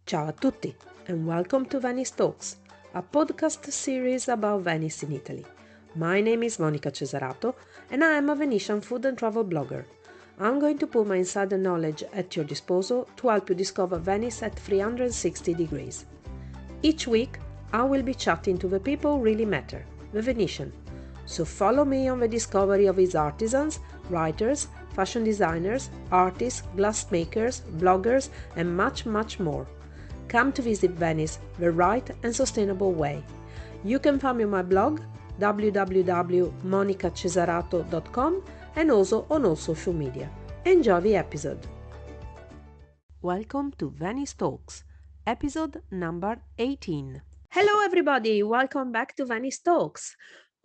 Ciao a tutti and welcome to Venice Talks, a podcast series about Venice in Italy. My name is Monica Cesarato and I am a Venetian food and travel blogger. I'm going to put my insider knowledge at your disposal to help you discover Venice at 360 degrees. Each week, I will be chatting to the people who really matter, the Venetian. So follow me on the discovery of its artisans, writers, fashion designers, artists, glassmakers, bloggers, and much, much more. Come to visit Venice the right and sustainable way. You can find me on my blog www.monicacesarato.com and also on all social media. Enjoy the episode. Welcome to Venice Talks, episode number 18. Hello everybody, welcome back to Venice Talks.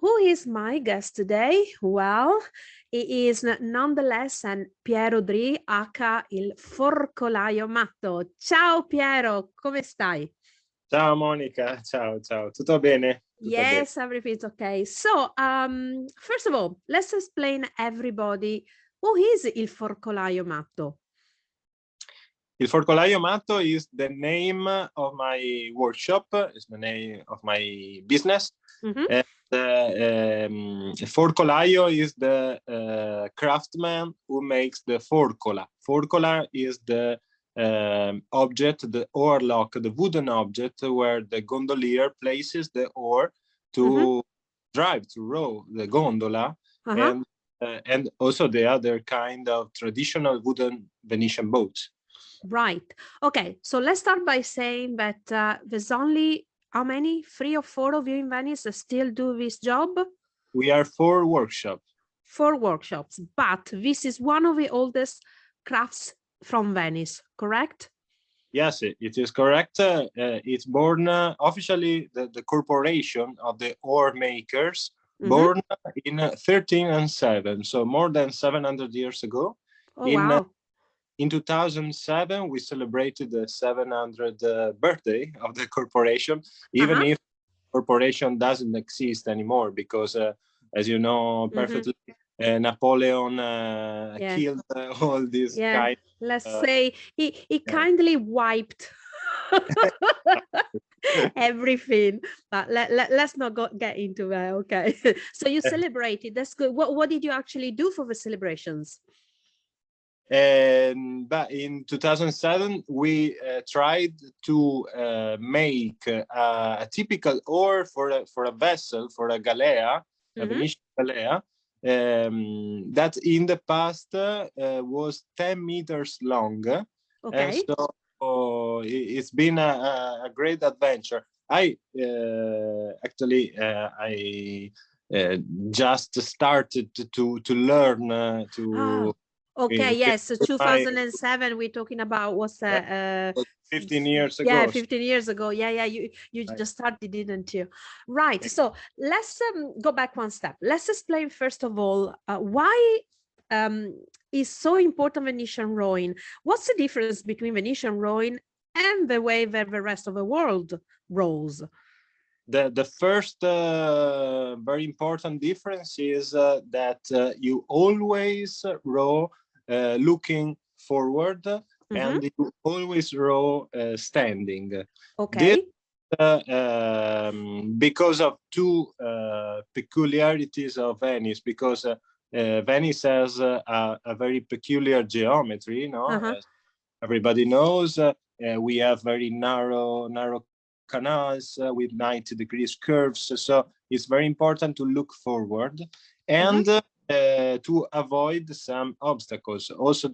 Who is my guest today? Well, it is nonetheless Piero Dei, a.k.a. Il Forcolaio Matto. Ciao Piero, come stai? Ciao Monica, ciao, tutto bene? Yes, everything's okay. So, first of all, let's explain everybody who is Il Forcolaio Matto. Il Forcolaio Matto is the name of my workshop, is the name of my business. Mm-hmm. And Forcolaio is the craftsman who makes the forcola. Forcola is the object, the oarlock, the wooden object where the gondolier places the oar to drive, to row the gondola, and also the other kind of traditional wooden Venetian boats. Right. Okay. So let's start by saying that there's only how many? 3 or 4 of you in Venice that still do this job? We are 4 workshops. 4 workshops, but this is one of the oldest crafts from Venice, correct? Yes, it is correct. It's born officially the corporation of the oar makers, born in 1307, so more than 700 years ago. Oh, wow. In 2007, we celebrated the 700th birthday of the corporation, even if corporation doesn't exist anymore, because as you know perfectly, Napoleon killed all these kind. Let's say he kindly wiped everything, but let's not get into that. Okay. So you celebrated, that's good. What did you actually do for the celebrations? But in 2007, we tried to make a typical oar for a vessel, for a galea, a Venetian galea, that in the past was 10 meters long. Okay. And so it's been a great adventure. I just started to learn to. Okay, yes, so 2007, we're talking about, what's that? 15 years ago. Yeah, 15 years ago. Yeah, you just started, didn't you? Right, so let's go back one step. Let's explain, first of all, why is so important Venetian rowing? What's the difference between Venetian rowing and the way that the rest of the world rows? The first very important difference is that you always row looking forward, and you always row standing. Okay. Because of 2 peculiarities of Venice, because Venice has a very peculiar geometry, as everybody knows. We have very narrow canals with 90 degrees curves, so it's very important to look forward and to avoid some obstacles. Also,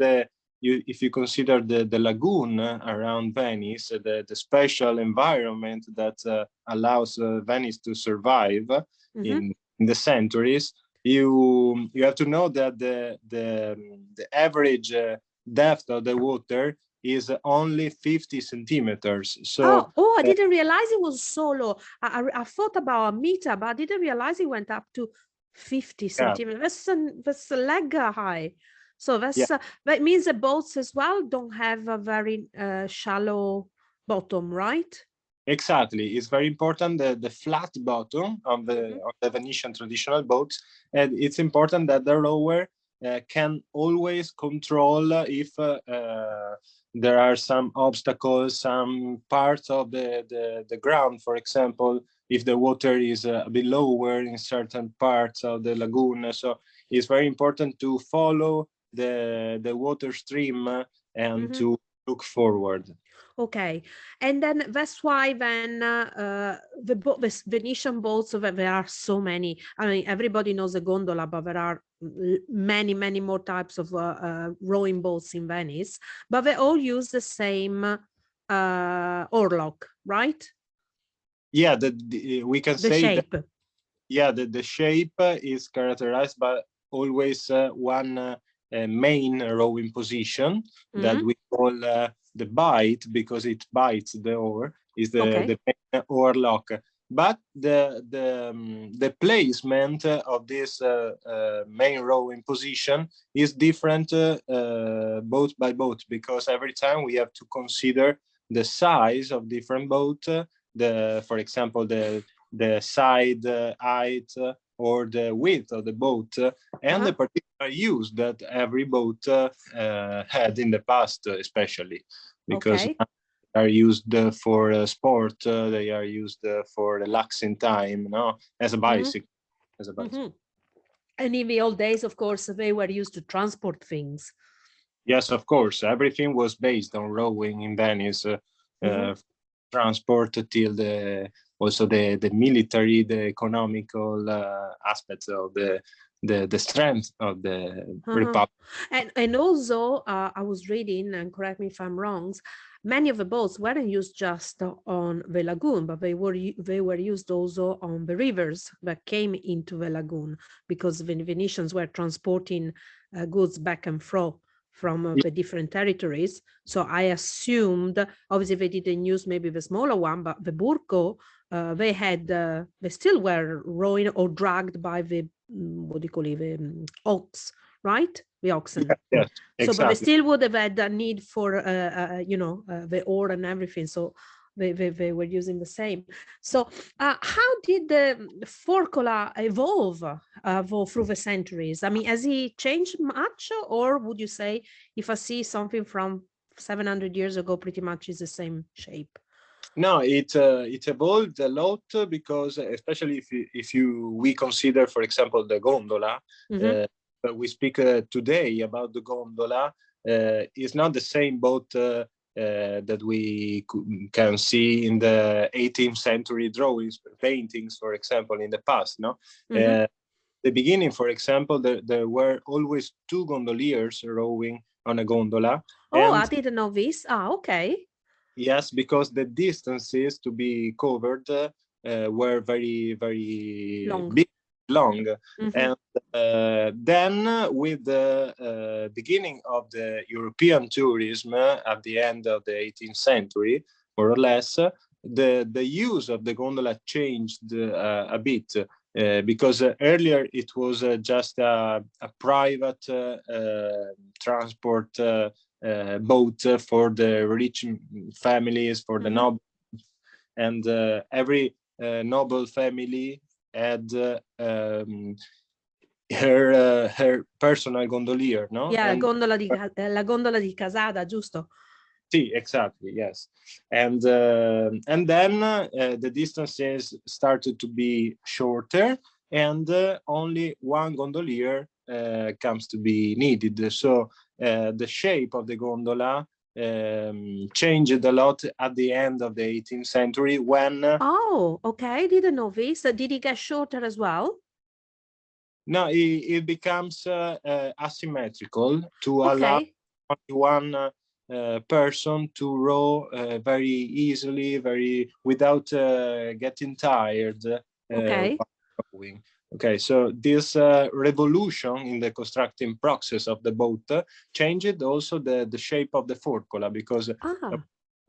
if you consider the lagoon around Venice, the special environment that allows Venice to survive in the centuries, you have to know that the average depth of the water is only 50 centimeters. So I didn't realize it was so low. I thought about a meter, but I didn't realize it went up to 50 centimeters. That's a leg high. So that means the boats as well don't have a very shallow bottom, right? Exactly. It's very important, the flat bottom of the Venetian traditional boats, and it's important that the rower can always control if there are some obstacles, some parts of the ground, for example, if the water is a bit lower in certain parts of the lagoon. So it's very important to follow the water stream and to look forward. Okay, and then that's why then the Venetian boats, there are so many. I mean, everybody knows a gondola, but there are many more types of rowing boats in Venice. But they all use the same oarlock, right? Yeah, we can The say shape. that. Yeah, the shape is characterized by always one main rowing position that we call the bite, because it bites the oar, is the main oar lock. But the placement of this main rowing position is different boat by boat, because every time we have to consider the size of different boat, for example, the side height or the width of the boat, and the particular use that every boat had in the past, especially because they are used for sport, they are used for relaxing time, as a bicycle. And in the old days, of course, they were used to transport things. Yes, of course. Everything was based on rowing in Venice, transport till also the military, the economical aspects of the strength of the republic. And also, I was reading, and correct me if I'm wrong, many of the boats weren't used just on the lagoon, but they were used also on the rivers that came into the lagoon, because the Venetians were transporting goods back and forth from the different territories. So I assumed, obviously they didn't use maybe the smaller one, but the burco, they still were rowing or dragged by the, what do you call it, the ox, right? The oxen. Yes, so, exactly. but they still would have had a need for, the oar and everything. So they were using the same. So how did the Forcola evolve through the centuries? I mean, has he changed much, or would you say if I see something from 700 years ago, pretty much is the same shape? No, it evolved a lot, because especially if we consider, for example, the gondola. But we speak today about the gondola. It's not the same boat that we can see in the 18th century drawings, paintings, for example, in the past. No, the beginning, for example, there were always two gondoliers rowing on a gondola. Oh, I didn't know this. Okay. Yes, because the distances to be covered were very long. And then with the beginning of the European tourism at the end of the 18th century, more or less, the use of the gondola changed a bit, because earlier it was just a private transport boat for the rich families, for the noble, and every noble family had her personal gondolier, no? Yeah, and la gondola di Casada, giusto? Sì, exactly, yes. And then the distances started to be shorter, and only one gondolier comes to be needed. So the shape of the gondola changed a lot at the end of the 18th century when... Oh, okay, didn't know this. Did it get shorter as well? No, it becomes asymmetrical to allow only one person to row very easily, without getting tired. Rowing. Okay, so this revolution in the constructing process of the boat changed also the shape of the forcola, because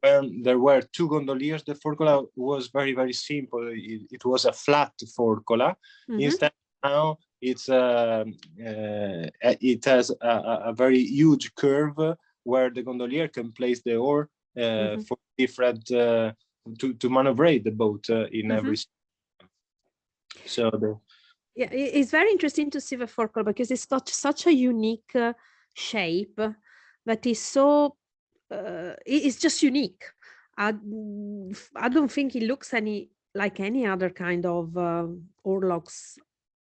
when there were two gondoliers, the forcola was very simple. It was a flat forcola. Instead, now it has a very huge curve where the gondolier can place the oar for different to maneuver the boat in every. So Yeah, it's very interesting to see the Forcolaio because it's got such a unique shape that is so it's just unique. I don't think it looks like any other kind of oarlocks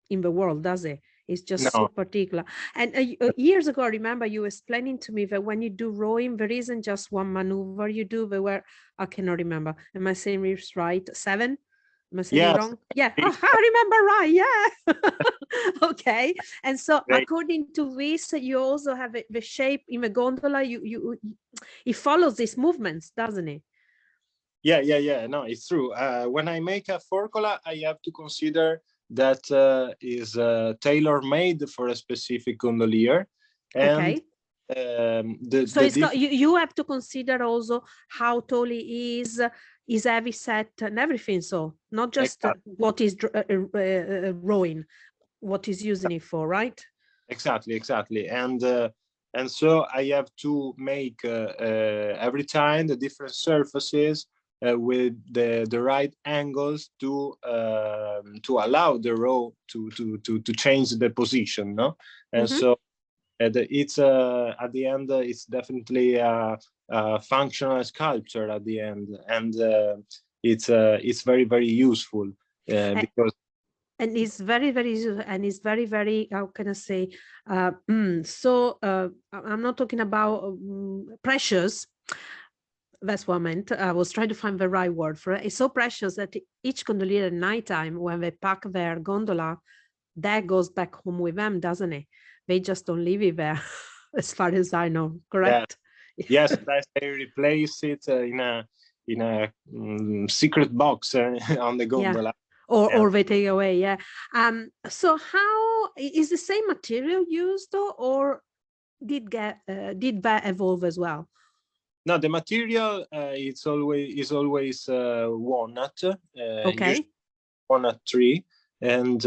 in the world, does it? It's just so No, particular. And years ago, I remember you explaining to me that when you do rowing, there isn't just one maneuver you do. There were, I cannot remember. Am I saying this right? 7? Am I saying it yes, wrong? Yeah. Oh, I remember right. Yeah. Okay. And so great. according to this, you also have the shape in the gondola. It follows these movements, doesn't it? Yeah. No, it's true. When I make a forcola, I have to consider that is tailor-made for a specific gondolier, and Okay. So the it's got you have to consider also how tall he is heavy set and everything. So not just what is rowing, what is using it for, right? exactly, and so I have to make every time the different surfaces with the right angles to allow the row to change the position, no? And Mm-hmm. so it's at the end it's definitely a functional sculpture at the end, and it's very useful because And it's very very how can I say I'm not talking about precious. That's what I meant. I was trying to find the right word for it. It's so precious that each gondolier at nighttime, when they pack their gondola, that goes back home with them, doesn't it? They just don't leave it there, as far as I know. yeah, Correct? yes, sometimes they replace it in a secret box on the Yeah. gondola. And Or they take away. Yeah. So how is the same material used, or did that evolve as well? no, the material is always walnut, usually Okay. walnut tree, and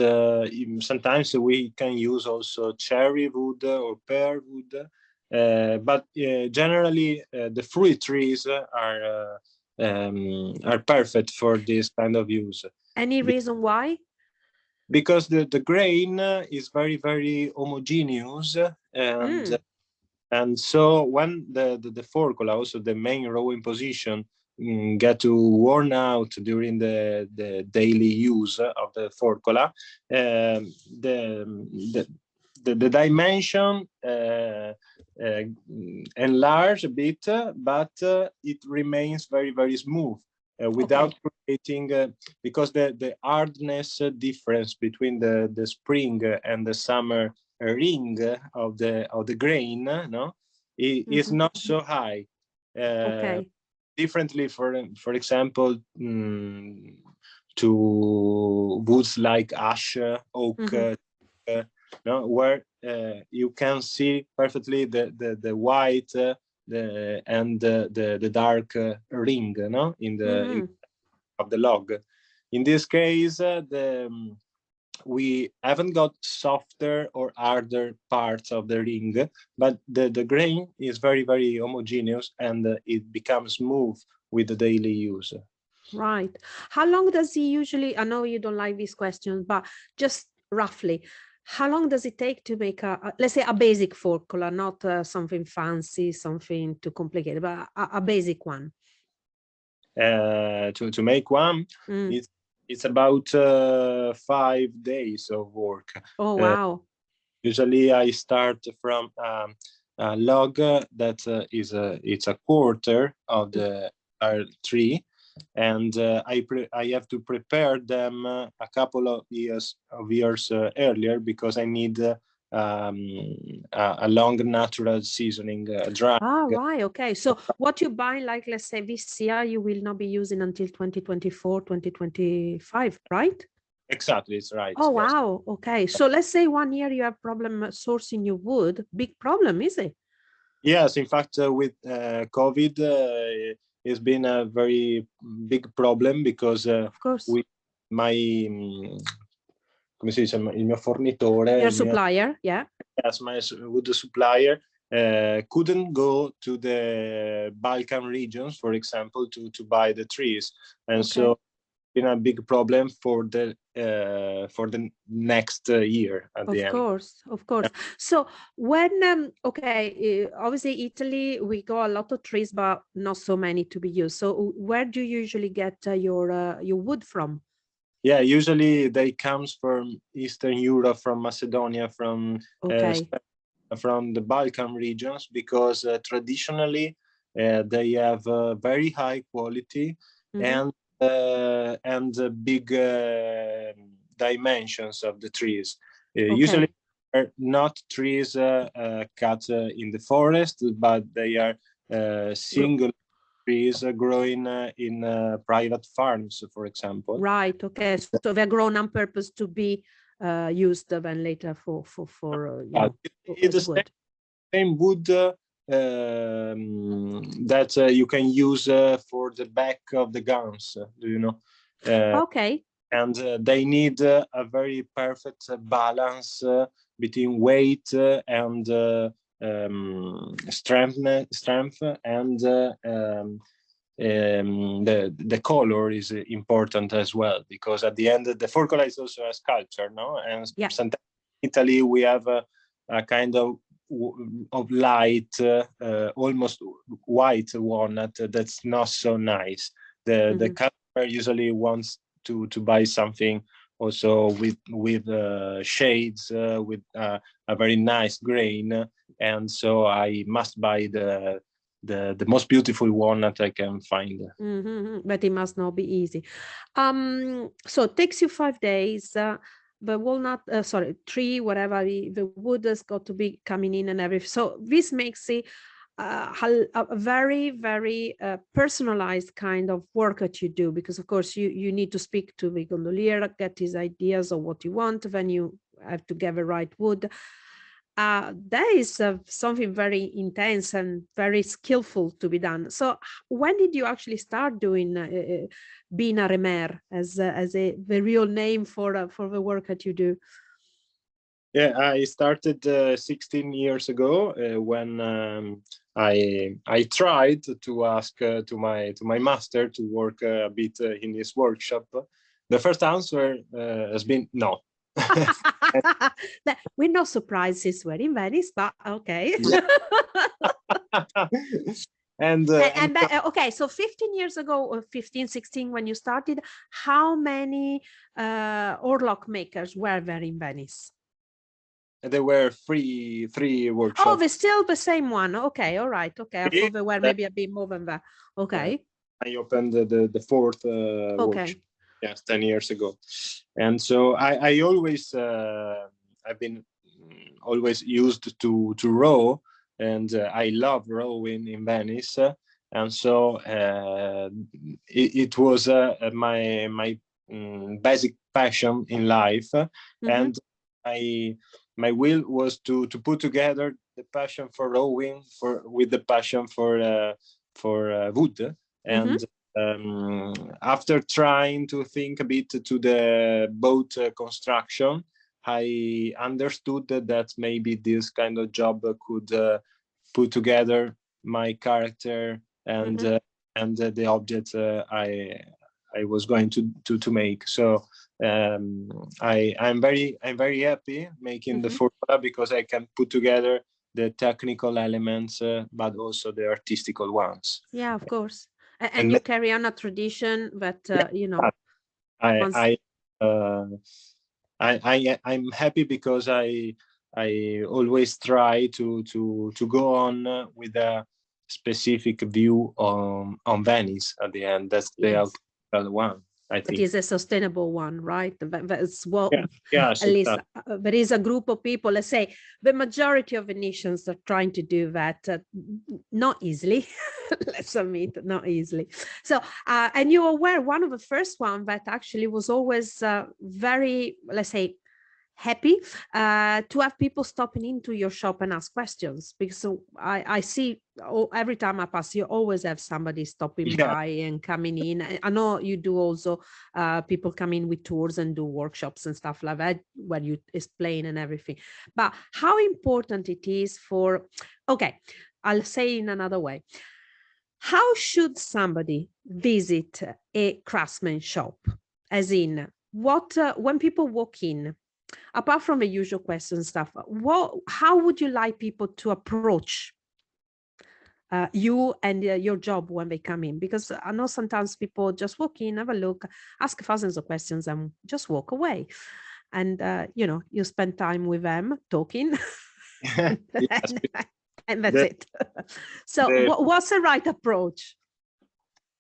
sometimes we can use also cherry wood or pear wood, but generally the fruit trees are perfect for this kind of use. Any reason why? Because the grain is very homogeneous, Mm, and so when the forcola, also the main rowing position, get to worn out during the daily use of the forcola, the dimension enlarge a bit, but it remains very smooth without okay. creating because the hardness difference between the spring and the summer ring of the grain, no, is Hmm. not so high. Uh, Okay. Differently, for example, to woods like ash, oak, Hmm. no, where you can see perfectly the white and the dark ring, no, in Hmm. of the log. In this case, we haven't got softer or harder parts of the ring, but the grain is very homogeneous, and it becomes smooth with the daily use. Right. How long does he usually? I know you don't like these questions, but just roughly, how long does it take to make let's say a basic forcola, not something fancy, something too complicated, but a basic one? To make one, Mm. it's about 5 days of work. Oh, Uh, wow. Usually, I start from a log that it's a quarter of the tree, and I have to prepare them a couple of years earlier, because I need a long natural seasoning drying. Ah, right. Okay. So what you buy, like, let's say this year, you will not be using until 2024, 2025, right? Exactly, it's right. Oh, Yes. wow. Okay. So let's say one year you have problem sourcing your wood. Big problem, is it? Yes, in fact, with COVID, it's been a very big problem, because Of course. we, my, come si dice, il mio fornitore, Your supplier, yeah. yes, my wood supplier, couldn't go to the Balkan regions, for example, to buy the trees, and Okay. so been a big problem for the next year at the end. Of course. So when okay, obviously Italy, we got a lot of trees, but not so many to be used. So where do you usually get your wood from? Yeah, usually they comes from Eastern Europe, from Macedonia, from the Balkan regions, because traditionally they have very high quality and big dimensions of the trees. Usually are not trees cut in the forest, but they are single trees growing in private farms, for example. Right. Okay. So they're grown on purpose to be used then later for it's the same wood that you can use for the back of the guns. Do you know? Okay. And they need a very perfect balance between weight and strength, and the color is important as well, because at the end the Forcolaio is also a sculpture, no? And sometimes in Italy we have a kind of light, almost white walnut that's not so nice. The customer usually wants to buy something also with shades, with a very nice grain, and so I must buy the most beautiful walnut I can find. But it must not be easy. So it takes you 5 days. The walnut, tree, whatever, the wood has got to be coming in and everything. So this makes it a very, very personalized kind of work that you do, because of course you need to speak to the gondolier, get his ideas of what you want, then you have to get the right wood. That is something very intense and very skillful to be done. So when did you actually start doing being a remer as the real name for the work that you do? Yeah, I started 16 years ago when I tried to ask to my master to work a bit in his workshop. The first answer has been no. We're not surprised since we're in Venice, but okay. Okay, so 15 years ago, or 15, 16, when you started, how many oarlock makers were there in Venice? There were three workshops. Oh, they're still the same one. Okay, all right. Okay, I thought there were maybe a bit more than that. Okay. I opened the fourth workshop, yes, 10 years ago. And so I always, I've been always used to row, and I love rowing in Venice. And so it was my basic passion in life. And my will was to put together the passion for rowing with the passion for wood. And after trying to think a bit to the boat construction, I understood that maybe this kind of job could put together my character and the object I was going to make. So I'm very happy making the formula, because I can put together the technical elements, but also the artistical ones. Yeah, of course. And you carry on a tradition that you know. I'm happy because I always try to go on with a specific view on Venice at the end. That's the one. I think it is a sustainable one, right? That's what at least there is a group of people, let's say the majority of Venetians are trying to do that, not easily. Let's admit, not easily. So and you were one of the first one that actually was always very, let's say, happy to have people stopping into your shop and ask questions, because I see every time I pass, you always have somebody stopping by and coming in. I know you do also people come in with tours and do workshops and stuff like that where you explain and everything. But how important it is for, okay, I'll say in another way, how should somebody visit a craftsman shop? As in, what when people walk in, apart from the usual question stuff, how would you like people to approach you and your job when they come in? Because I know sometimes people just walk in, have a look, ask thousands of questions, and just walk away. And you spend time with them talking, Yes, and that's the, it. So, the what's the right approach?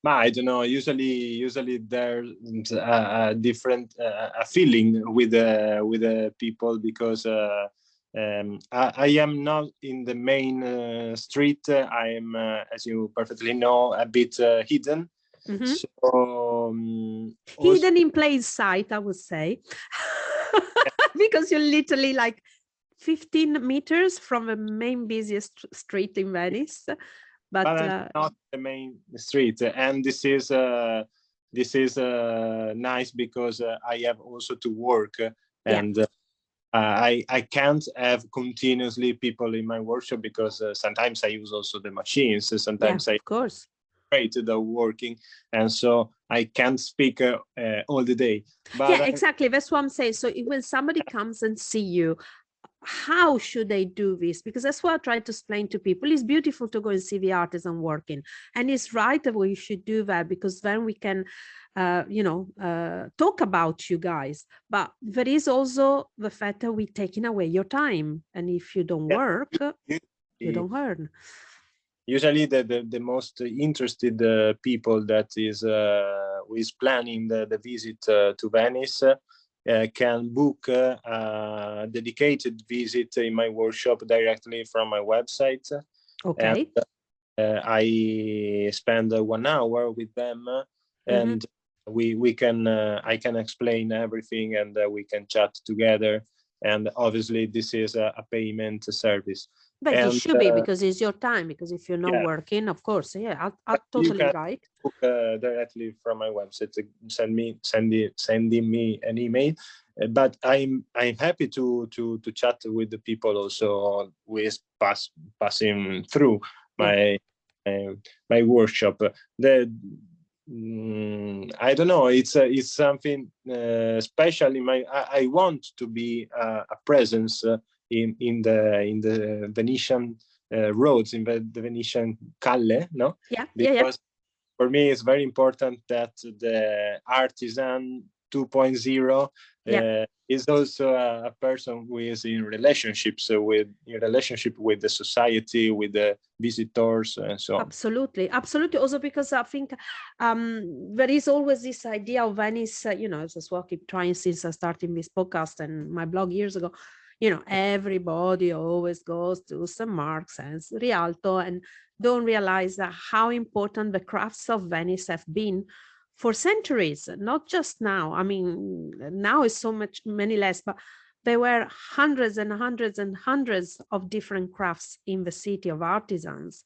I don't know. Usually there's a different a feeling with the people, because I am not in the main street. I am, as you perfectly know, a bit hidden. Mm-hmm. So Hidden in plain sight, I would say, because you're literally like 15 meters from the main busiest street in Venice. But I'm not the main street, and this is nice because I have also to work, and I can't have continuously people in my workshop, because sometimes I use also the machines. Sometimes I of course. the working, and so I can't speak all the day. But Exactly. That's what I'm saying. So when somebody comes and see you, how should they do this? Because that's what I try to explain to people. It's beautiful to go and see the artisan working, and it's right that we should do that, because then we can talk about you guys. But there is also the fact that we're taking away your time, and if you don't work, you don't earn. Usually the most interested people that is who is planning the visit to Venice can book a dedicated visit in my workshop directly from my website. Okay. And I spend 1 hour with them, and we can I can explain everything, and we can chat together. And obviously this is a payment service. But it should be, because it's your time. Because if you're not working, of course, I'm totally right. Book directly from my website. Sending me an email. But I'm happy to chat with the people also who is passing through my my workshop. I don't know. It's something special in my. I want to be a presence in the Venetian roads, in the Venetian calle, no? Because for me it's very important that the artisan 2.0 is also a person who is in relationships with the society, with the visitors, and so on. Absolutely. Also because I think there is always this idea of Venice, as well, I keep trying since I started this podcast and my blog years ago, everybody always goes to St. Mark's and Rialto and don't realize how important the crafts of Venice have been for centuries, not just now. I mean, now is so many less, but there were hundreds and hundreds and hundreds of different crafts in the city of artisans.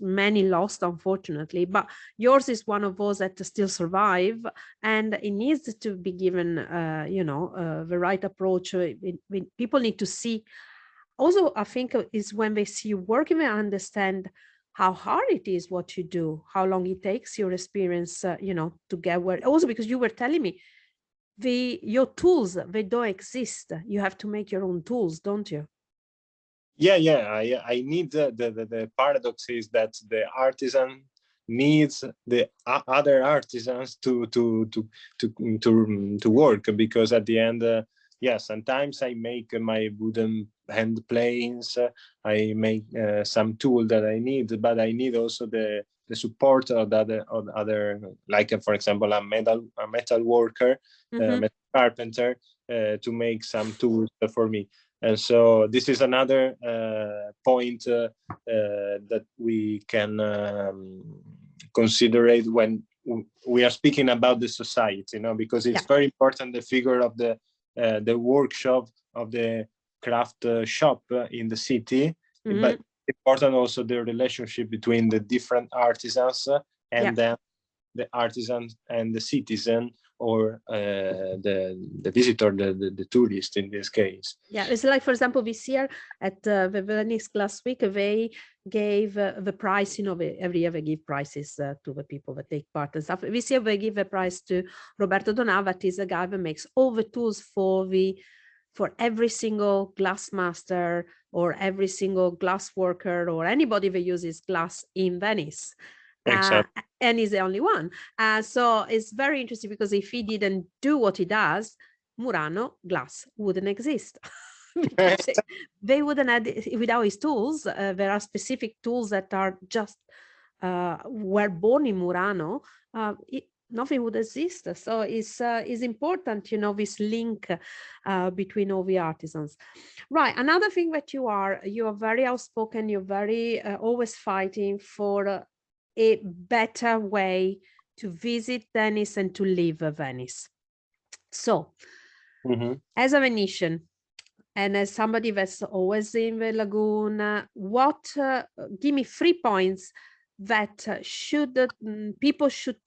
Many lost, unfortunately, but yours is one of those that still survive, and it needs to be given, the right approach. People need to see. Also, I think is when they see you working, they understand how hard it is what you do, how long it takes, your experience, to get where. Also, because you were telling me your tools, they don't exist. You have to make your own tools, don't you? I need the paradox is that the artisan needs the other artisans to work, because at the end sometimes I make my wooden hand planes, I make some tool that I need, but I need also the support of other, like for example a metal worker, metal carpenter, to make some tools for me. And so this is another point that we can consider it when we are speaking about the society, because it's very important, the figure of the workshop, of the craft shop in the city, but important also the relationship between the different artisans and then the artisan and the citizen, or the visitor, the tourist in this case. It's like, for example, this year at the Venice Glass Week, they gave the prize, every year they give prizes to the people that take part and stuff. This year they give a prize to Roberto Donà, that is a guy that makes all the tools for every single glass master or every single glass worker or anybody that uses glass in Venice. And he's the only one. So it's very interesting, because if he didn't do what he does, Murano glass wouldn't exist. Because they wouldn't have, without his tools. There are specific tools that are just were born in Murano. Nothing would exist. So it's important, this link between all the artisans. Right. Another thing that you are very outspoken. You're very always fighting for a better way to visit Venice and to live Venice. So, as a Venetian, and as somebody that's always in the lagoon, give me 3 points that people should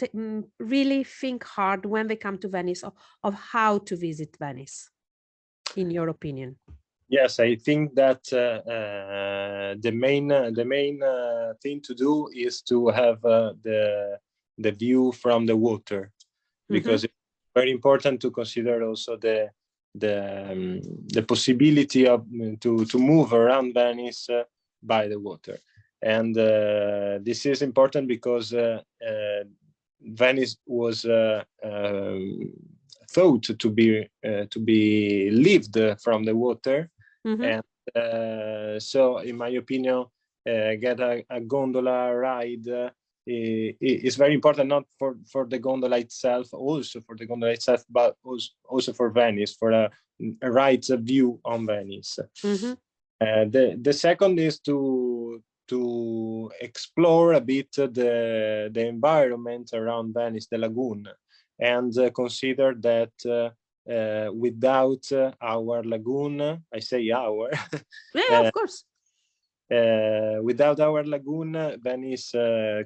really think hard when they come to Venice of how to visit Venice, in your opinion? Yes, I think that the main thing to do is to have the view from the water, because it's very important to consider also the possibility of to move around Venice by the water. And this is important because Venice was thought to be lived from the water. And so, in my opinion, get a gondola ride is very important, not for the gondola itself, also for the gondola itself, but also for Venice, for a right view on Venice. The second is to explore a bit the environment around Venice, the lagoon, and consider that without our lagoon, I say our, of course, without our lagoon, Venice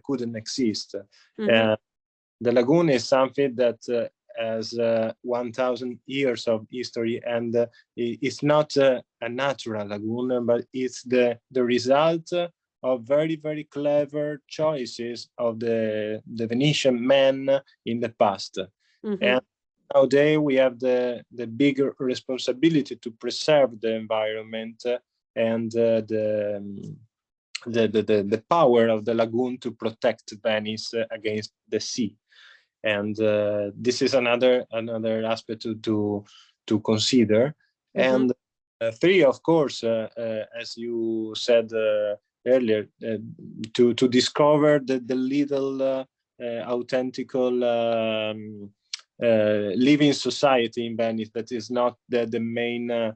couldn't exist. The lagoon is something that has 1,000 years of history, and it's not a natural lagoon, but it's the result of very, very clever choices of the Venetian men in the past. And nowadays we have the bigger responsibility to preserve the environment and the power of the lagoon to protect Venice against the sea. And this is another aspect to consider. And 3, of course, as you said earlier, to discover the little authentical living society in Venice that is not the main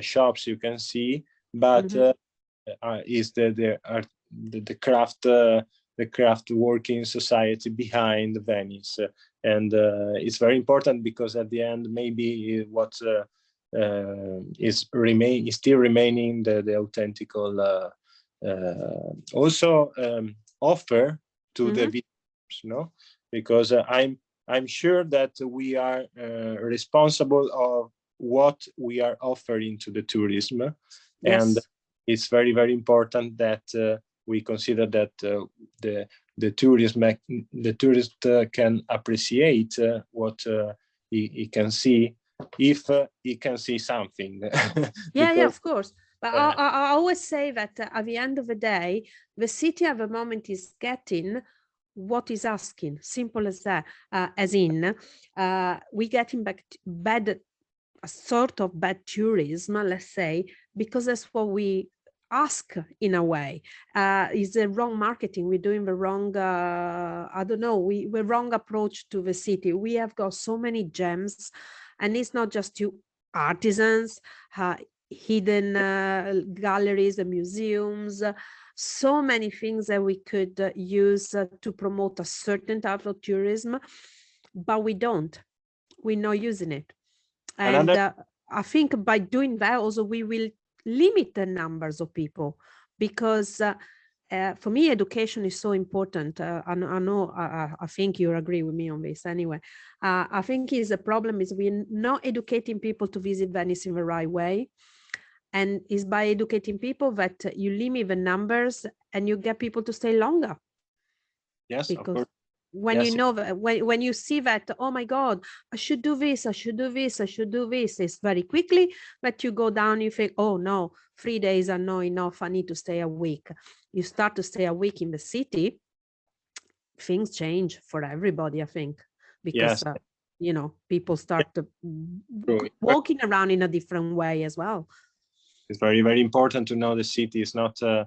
shops you can see, but is the craft working society behind Venice. And it's very important, because at the end, maybe what is still remaining the authentical also offer to the visitors, because I'm sure that we are responsible of what we are offering to the tourism. Yes. And it's very, very important that we consider that the tourist can appreciate what he can see, if he can see something. Yeah, of course. But I always say that at the end of the day, the city at the moment is getting what is asking. Simple as that. As in, we getting back a sort of bad tourism, let's say, because that's what we ask in a way. Is the wrong marketing. We're doing the wrong, the wrong approach to the city. We have got so many gems, and it's not just artisans, hidden galleries and museums, so many things that we could use to promote a certain type of tourism, but we're not using it. And I think by doing that also we will limit the numbers of people, because for me education is so important. I know I think you agree with me on this anyway. I think the problem is we're not educating people to visit Venice in the right way. And it's by educating people that you limit the numbers and you get people to stay longer. Yes, because of course. when you know that, when you see that, oh my God, I should do this, I should do this, I should do this, it's very quickly that you go down, you think, oh no, 3 days are not enough, I need to stay a week. You start to stay a week in the city, things change for everybody, I think, because people start to walking around in a different way as well. It's very, very important to know the city is not a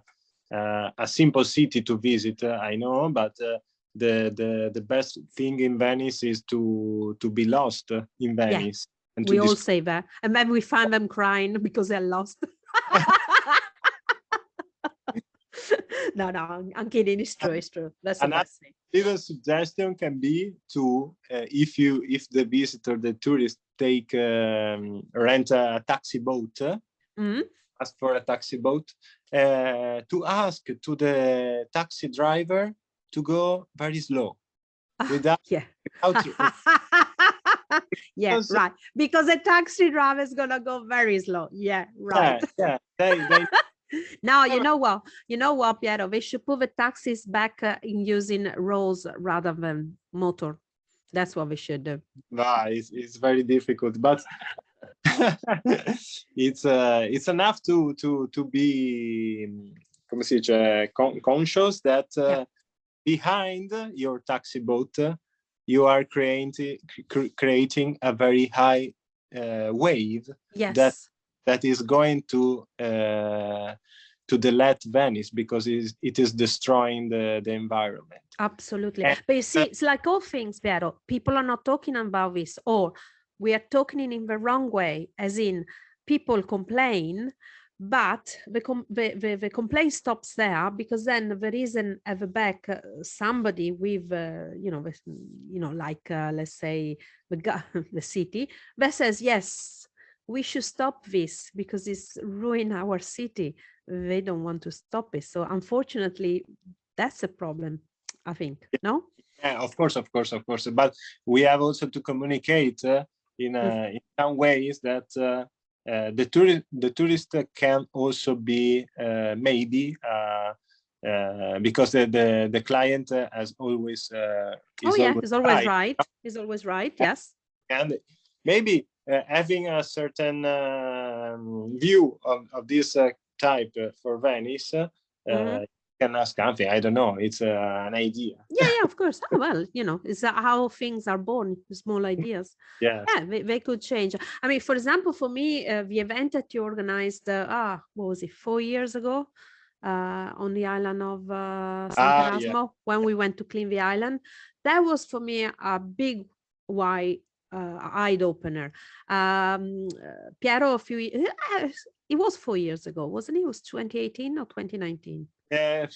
simple city to visit, I know, but the best thing in Venice is to be lost in Venice. Yeah, and we all say that, and then we find them crying because they're lost. No, I'm kidding. It's true. That's the best thing. Little suggestion can be to if the visitor, the tourist, rent a taxi boat. Ask for a taxi boat, to ask to the taxi driver to go very slow, without right, because the taxi driver is gonna go very slow. Right. They now you know what, Piero, they should put the taxis back in using rolls rather than motor. That's what we should do. It's very difficult, but it's enough to be conscious that behind your taxi boat you are creating a very high wave that is going to delete Venice, because it is destroying the environment. Absolutely. But you see, it's like all things, Piero. People are not talking about this, or we are talking in the wrong way, as in people complain, but the complaint stops there, because then there isn't at the back somebody with like let's say the city that says, yes, we should stop this because it's ruining our city. They don't want to stop it. So unfortunately, that's a problem, I think. No? Yeah, of course. But we have also to communicate in some ways that the tourist can also be maybe because the client has always is always right. Is always right. Yes. And maybe having a certain view of this type for Venice, can ask something. I don't know. It's an idea. Yeah, of course. Oh, well, it's how things are born, small ideas. Yeah, they could change. I mean, for example, for me, the event that you organized, what was it, 4 years ago, on the island of Sant'Erasmo, when we went to clean the island, that was for me a big eye opener. Piero, it was 4 years ago, wasn't it? It was 2018 or 2019?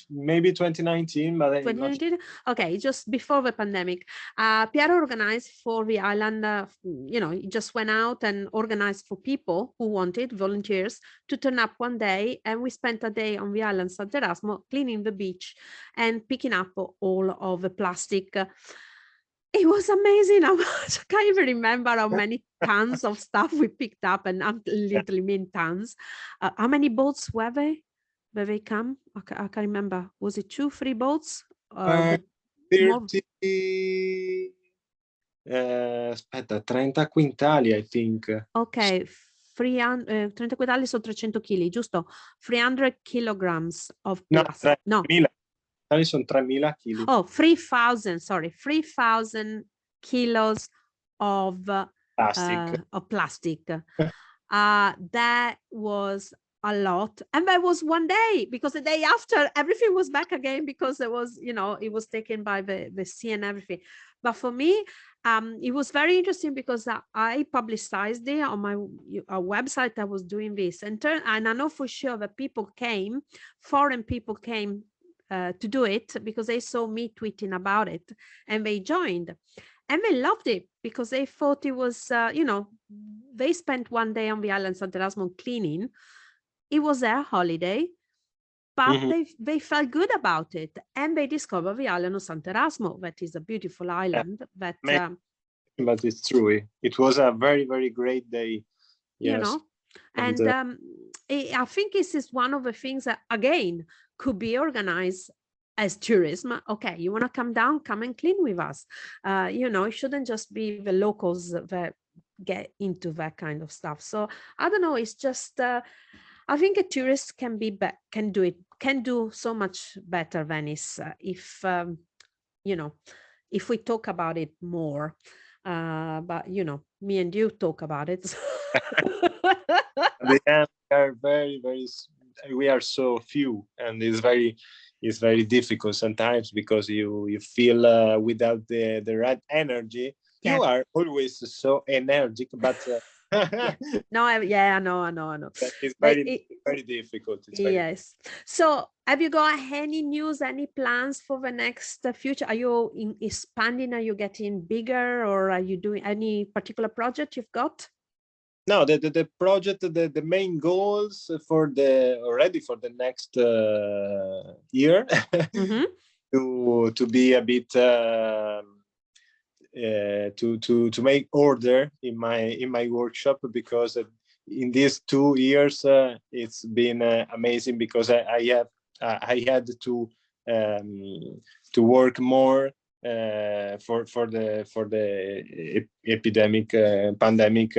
Maybe 2019, but 2019. Okay, just before the pandemic. Piero organized for the island. He just went out and organized for people who wanted, volunteers, to turn up one day, and we spent a day on the island Sant'Erasmo cleaning the beach and picking up all of the plastic. It was amazing. I can't even remember how many tons of stuff we picked up, and I'm literally mean tons. How many boats were they? Where they come? I can't remember. Was it 2-3 boats? 30. Aspetta, 30 quintali, I think. Ok, 30 quintali sono 300 kg, giusto? 300 kilograms of plastic. No, 3.000 sono 3.000 kg. Oh, 3,000, sorry, 3,000 kilos of plastic. That was a lot, and that was one day, because the day after everything was back again, because it was it was taken by the sea and everything. But for me, it was very interesting, because I publicized it on my website. I was doing this, and I know for sure that foreign people came to do it, because they saw me tweeting about it, and they joined. And they loved it, because they thought it was, they spent one day on the island Sant'Erasmo cleaning. It was their holiday, but they felt good about it, and they discovered the island of Sant'Erasmo, that is a beautiful island. But it's true. It was a very, very great day. Yes. And I think this is one of the things that, again, could be organized as tourism. Okay, you want to come down, come and clean with us. It shouldn't just be the locals that get into that kind of stuff. So I don't know, it's just I think a tourist can do so much better Venice if if we talk about it more. But me and you talk about it. The end, we are we are so few, and it's very difficult sometimes because you feel without the right energy. Yeah. You are always so energetic, but Yeah. No, I know. it's But very difficult. yes. So, have you got any news, any plans for the next future? Are you expanding? Are you getting bigger, or are you doing any particular project you've got? No, the project, the main goals for the next year Mm-hmm. to be a bit to make order in my workshop, because in these 2 years it's been amazing, because I had to work more for the epidemic pandemic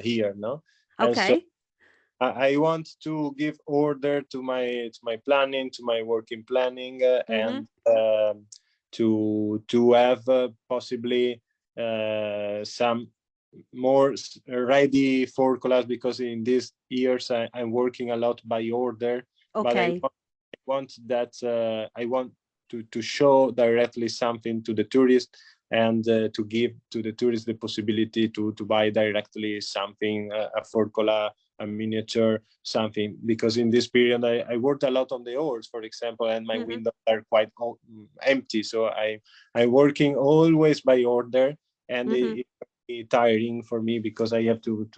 here, no? And so Okay. I want to give order to my planning, to my working planning, Mm-hmm. and to have possibly some more ready for class, because in these years I'm working a lot by order. But Okay. I want to show directly something to the tourist, and to give to the tourist the possibility to buy directly something, a forcola, a miniature, something, because in this period I worked a lot on the oars, for example, and my windows are quite empty, so I'm working always by order, and it's tiring for me, because I have to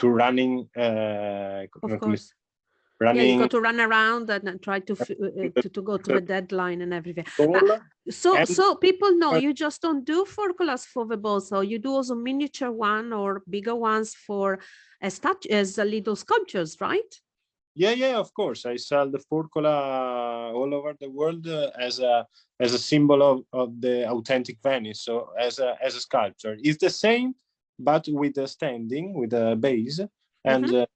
running Of course. Yeah, you running got to run around and try to go to the deadline and everything. But ball, and so people know you just don't do forcolas for the ball, so you do also miniature one or bigger ones for as little sculptures, right? yeah, of course. I sell the forcola all over the world as a symbol of the authentic Venice. So as a sculpture, it's the same, but with a standing, with a base, and you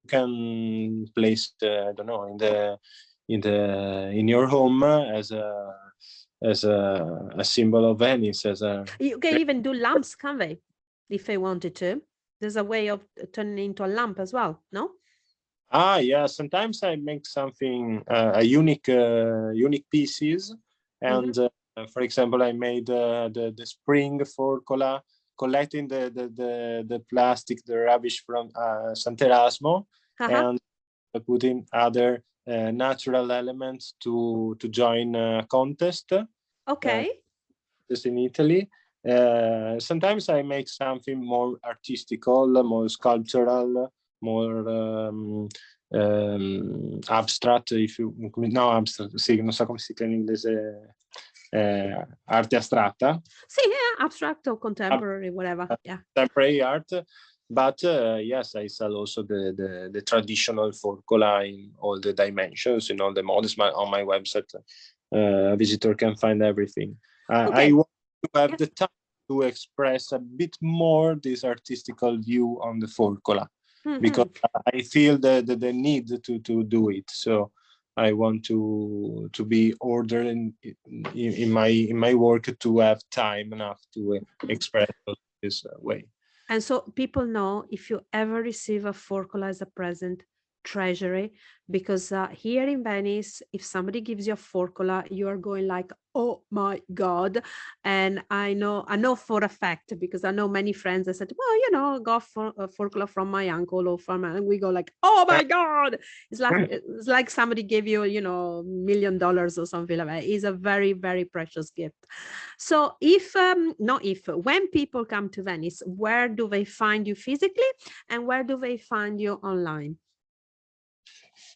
can place I don't know, in your home as a symbol of Venice. You can even do lamps, can't they? If they wanted to. There's a way of turning into a lamp as well, no? Yeah, sometimes I make something a unique pieces, and for example, I made the spring for collecting the plastic, the rubbish from Sant'Erasmo, and putting other natural elements to join a contest. Okay. Just in Italy. Sometimes I make something more artistical, more sculptural, more abstract, if you no abstract, sì, non so come si chiama in inglese, arte astratta. See, yeah, abstract or contemporary, whatever. Yeah. Contemporary art. But yes, I sell also the traditional forcola in all the dimensions, in all the models. On my website, a visitor can find everything. Okay. I want to have the time to express a bit more this artistical view on the forcola, because I feel the need to do it. So I want to be ordered in my work, to have time enough to express this way. And so people know, if you ever receive a forcola as a present, treasure it, because here in Venice, if somebody gives you a forcola, you are going like, oh my God. And I know for a fact, because I know many friends that said, well, got a forcola from my uncle or from, and we go like, oh my God. It's like somebody gave you, $1 million or something like that. It's a very, very precious gift. So when people come to Venice, where do they find you physically, and where do they find you online?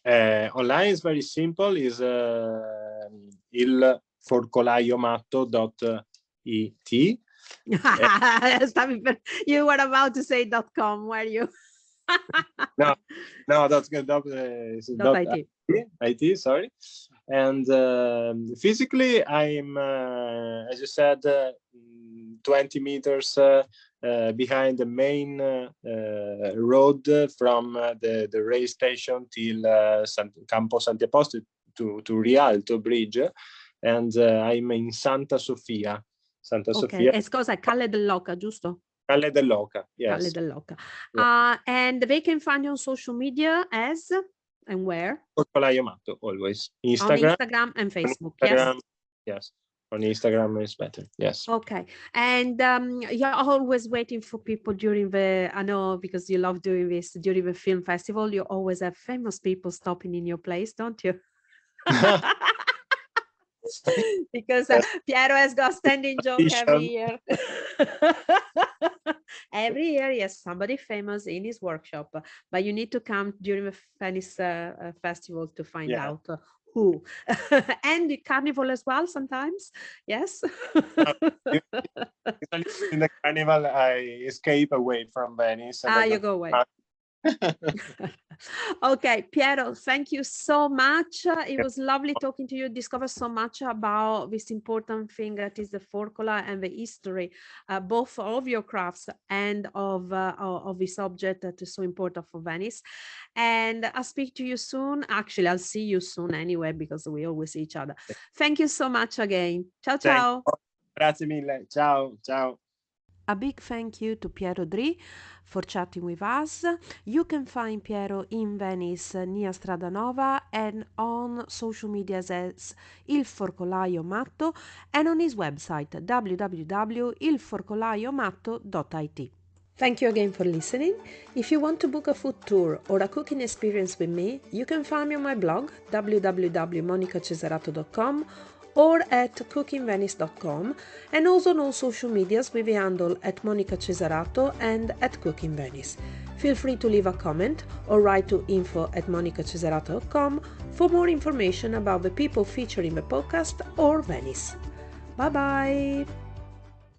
Online is very simple, is il Forcolaio Matto.it. You were about to say .com, were you? No, that's good. IT, sorry. And physically, I'm, as you said, 20 meters behind the main road from the rail station till Campo Santiaposto to Rialto Bridge. And I'm in Santa Sofia. Sofia. E scusa, Calle dell'Oca, giusto? Calle dell'Oca, yes. Calle dell'Oca. Yeah. And they can find you on social media as, and where? Forcolaio Matto, always. Instagram. On Instagram and Facebook, Instagram, yes. On Instagram is better, yes. Okay. And you're always waiting for people during I know because you love doing this, during the film festival, you always have famous people stopping in your place, don't you? Because Piero has got standing joke every year. Every year, yes, somebody famous in his workshop, but you need to come during the Venice festival to find out who. And the carnival as well sometimes, yes. In the carnival, I escape away from Venice. You go away. Okay, Piero, thank you so much. It was lovely talking to you. Discover so much about this important thing that is the Forcola and the history, both of your crafts and of this object that is so important for Venice. And I'll speak to you soon. Actually, I'll see you soon anyway, because we always see each other. Thank you so much again. Ciao, ciao. Grazie mille. Ciao, ciao. A big thank you to Piero Dei for chatting with us. You can find Piero in Venice near Strada Nova and on social media as Il Forcolaio Matto and on his website www.ilforcolaiomatto.it. Thank you again for listening. If you want to book a food tour or a cooking experience with me, you can find me on my blog www.monicacesarato.com or at cookingvenice.com, and also on all social medias with the handle at Monica Cesarato and at Cooking Venice. Feel free to leave a comment or write to info@monicacesarato.com for more information about the people featured in the podcast or Venice. Bye bye!